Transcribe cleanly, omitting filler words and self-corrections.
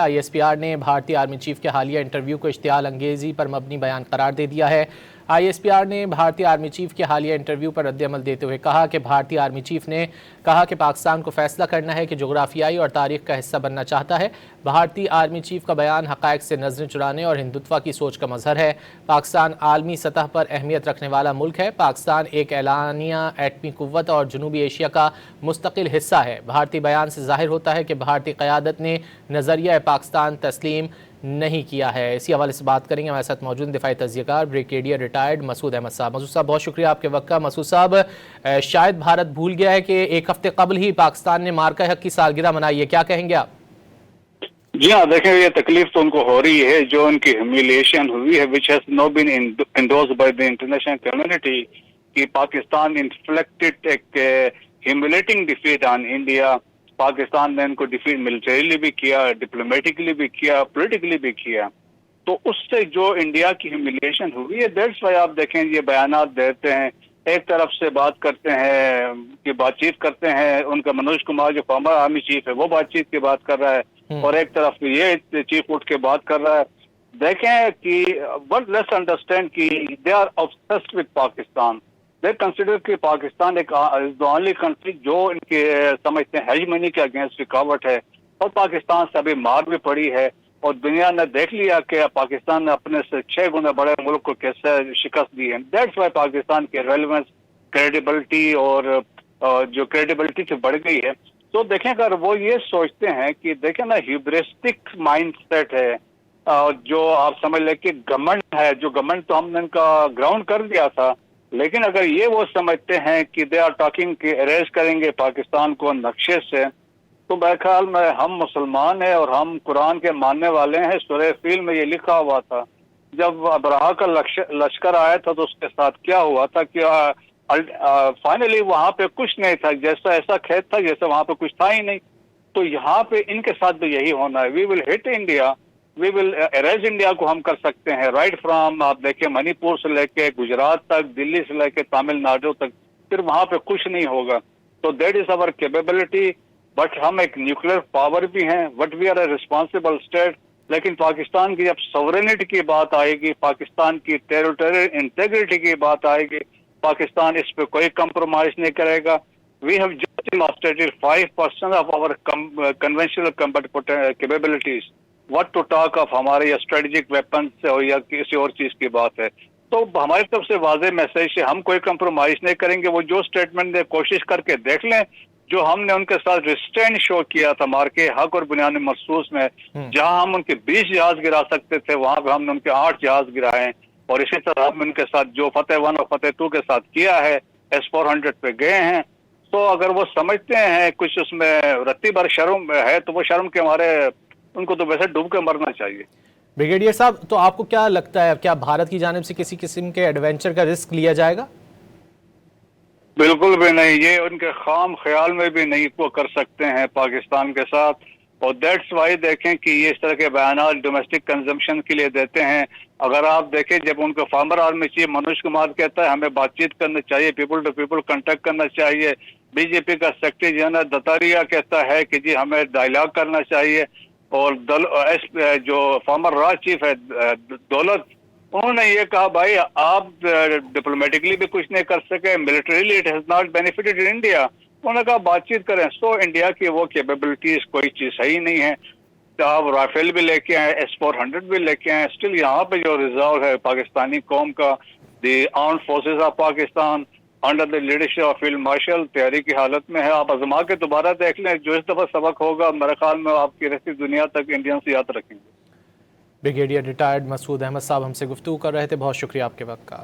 ISPR نے بھارتی army chief کے حالیہ انٹرویو کو اشتعال انگیزی پر مبنی بیان قرار دے دیا ہے۔ ISPR نے بھارتی آرمی چیف کے حالیہ انٹرویو پر رد عمل دیتے ہوئے کہا کہ بھارتی آرمی چیف نے کہا کہ پاکستان کو فیصلہ کرنا ہے کہ جغرافیائی اور تاریخ کا حصہ بننا چاہتا ہے۔ بھارتی آرمی چیف کا بیان حقائق سے نظریں چرانے اور ہندوتوا کی سوچ کا مظہر ہے۔ پاکستان عالمی سطح پر اہمیت رکھنے والا ملک ہے۔ پاکستان ایک اعلانیہ ایٹمی قوت اور جنوبی ایشیا کا مستقل حصہ ہے۔ بھارتی بیان سے ظاہر ہوتا ہے کہ بھارتی قیادت نے نظریہ پاکستان تسلیم نہیں کیا ہے۔ اسی حوالے سے بات کریں گے، ہمارے ساتھ موجود دفاعی تجزیہ کار بریگیڈیئر ریٹائرڈ مسعود احمد صاحب۔ مسعود صاحب بہت شکریہ آپ کے وقت کا۔ مسعود صاحب، شاید بھارت بھول گیا ہے کہ ایک ہفتے قبل ہی پاکستان نے مارکہ حق کی سالگرہ منائی ہے، کیا کہیں گے آپ؟ جی ہاں، دیکھیں یہ تکلیف تو ان کو ہو رہی ہے جو ان کی ہیومیلیشن ہوئی ہے which has not been endorsed by the international community کہ پاکستان inflicted ایک humiliating defeat on India۔ Pakistan نے ان کو ڈیفیٹ ملٹریلی بھی کیا، ڈپلومیٹکلی بھی کیا، پولیٹیکلی بھی کیا، تو اس سے جو انڈیا کی ہیومیلیشن ہوئی ہے دیٹس وائی آپ دیکھیں یہ بیانات دیتے ہیں، ایک طرف سے بات کرتے ہیں کہ بات چیت کرتے ہیں، ان کا منوج کمار جو فارمر آرمی چیف ہے وہ بات چیت کی بات کر رہا ہے، اور ایک طرف یہ چیف اٹھ کے بات کر رہا ہے۔ دیکھیں کہ ورڈ لیس انڈرسٹینڈ کہ they are obsessed with Pakistan, they consider کہ پاکستان ایک the only country جو ان کے سمجھتے ہیں ہیجمنی کے اگینسٹ رکاوٹ ہے، اور پاکستان سے ابھی مار بھی پڑی ہے، اور دنیا نے دیکھ لیا کہ پاکستان نے اپنے سے 6 گنا بڑے ملک کو کیسے شکست دی ہے۔ دیٹس وائی پاکستان کی ریلیونس، کریڈیبلٹی اور جو کریڈیبلٹی سے بڑھ گئی ہے۔ تو دیکھیں اگر وہ یہ سوچتے ہیں کہ دیکھیں نا ہیوبرسٹک مائنڈ سیٹ ہے، جو آپ سمجھ لیں کہ گورنمنٹ ہے، جو گورنمنٹ تو ہم نے ان کا گراؤنڈ کر دیا تھا، لیکن اگر یہ وہ سمجھتے ہیں کہ دے آر ٹاکنگ کہ اریز کریں گے پاکستان کو نقشے سے، تو میرے خیال میں ہم مسلمان ہیں اور ہم قرآن کے ماننے والے ہیں۔ سورہ فیل میں یہ لکھا ہوا تھا جب ابرہا کا لشکر آیا تھا تو اس کے ساتھ کیا ہوا تھا کہ فائنلی وہاں پہ کچھ نہیں تھا، جیسا ایسا کھیت تھا جیسے وہاں پہ کچھ تھا ہی نہیں۔ تو یہاں پہ ان کے ساتھ بھی یہی ہونا ہے، وی ول ہٹ انڈیا، وی ول اریز انڈیا کو ہم کر سکتے ہیں، رائٹ فرام آپ دیکھیں منی پور سے لے کے گجرات تک، دلی سے لے کے تامل ناڈو تک، پھر وہاں پہ کچھ نہیں ہوگا۔ تو that is over capability, but ہم ایک نیوکلیر پاور بھی ہیں، but we are a responsible state. لیکن پاکستان کی جب سورینٹی کی بات آئے گی، پاکستان کی ٹیریٹوریل انٹیگریٹی کی بات آئے گی، پاکستان اس پہ کوئی کمپرومائز نہیں کرے گا۔ We have just demonstrated 5% of our conventional capabilities, what to talk of ہمارے یا اسٹریٹجک ویپنس یا کسی اور چیز کی بات ہے۔ تو ہماری طرف سے واضح میسج ہے، ہم کوئی کمپرومائز نہیں کریں گے۔ وہ جو اسٹیٹمنٹ دے کوشش کر کے دیکھ لیں، جو ہم نے ان کے ساتھ ریسٹرین شو کیا تھا مارکے حق اور بنیاد مرصوص میں، جہاں ہم ان کے 20 جہاز گرا سکتے تھے وہاں پہ ہم نے ان کے 8 جہاز گرائے ہیں، اور اسی طرح ہم ان کے ساتھ جو فتح 1 اور فتح 2 کے ساتھ کیا ہے، S-400 پہ گئے ہیں۔ تو اگر وہ سمجھتے ہیں کچھ اس میں رتی بھر شرم ہے تو وہ شرم کے ہمارے ان کو تو ویسے ڈوب کے مرنا چاہیے۔ بریگیڈیئر صاحب، تو آپ کو کیا لگتا ہے کیا بھارت کی جانب سے کسی قسم کے ایڈونچر کا رسک لیا جائے گا؟ بالکل بھی نہیں، یہ ان کے خام خیال میں بھی نہیں وہ کر سکتے ہیں پاکستان کے ساتھ، اور دیٹس وائی دیکھیں کہ یہ اس طرح کے بیانات ڈومیسٹک کنزمپشن کے لیے دیتے ہیں۔ اگر آپ دیکھیں جب ان کو former army chief Manoj Kumar کہتا ہے ہمیں بات چیت کرنی چاہیے، پیپل ٹو پیپل کنٹیکٹ کرنا چاہیے، بی جے پی کا سیکرٹری جنرل دتاریا کہتا ہے کہ جی ہمیں ڈائلاگ کرنا چاہیے، اور جو فارمر راج چیف ہے دولت، انہوں نے یہ کہا بھائی آپ ڈپلومیٹکلی بھی کچھ نہیں کر سکے، militarily it has not benefited India, انہوں نے کہا بات چیت کریں۔ سو انڈیا کی وہ کیپیبلٹیز کوئی چیز صحیح نہیں ہے۔ آپ رافیل بھی لے کے آئے، S-400 بھی لے کے آئے، اسٹل یہاں پہ جو ریزرو ہے پاکستانی قوم کا، the armed forces of Pakistan under the leadership of field marshal تیاری کی حالت میں ہے۔ آپ آزما کے دوبارہ دیکھ لیں، جو اس دفعہ سبق ہوگا میرے خیال میں آپ کی رہتی دنیا تک انڈینس یاد رکھیں گے۔ بریگیڈیئر ریٹائرڈ مسعود احمد صاحب ہم سے گفتگو کر رہے تھے، بہت شکریہ آپ کے وقت کا۔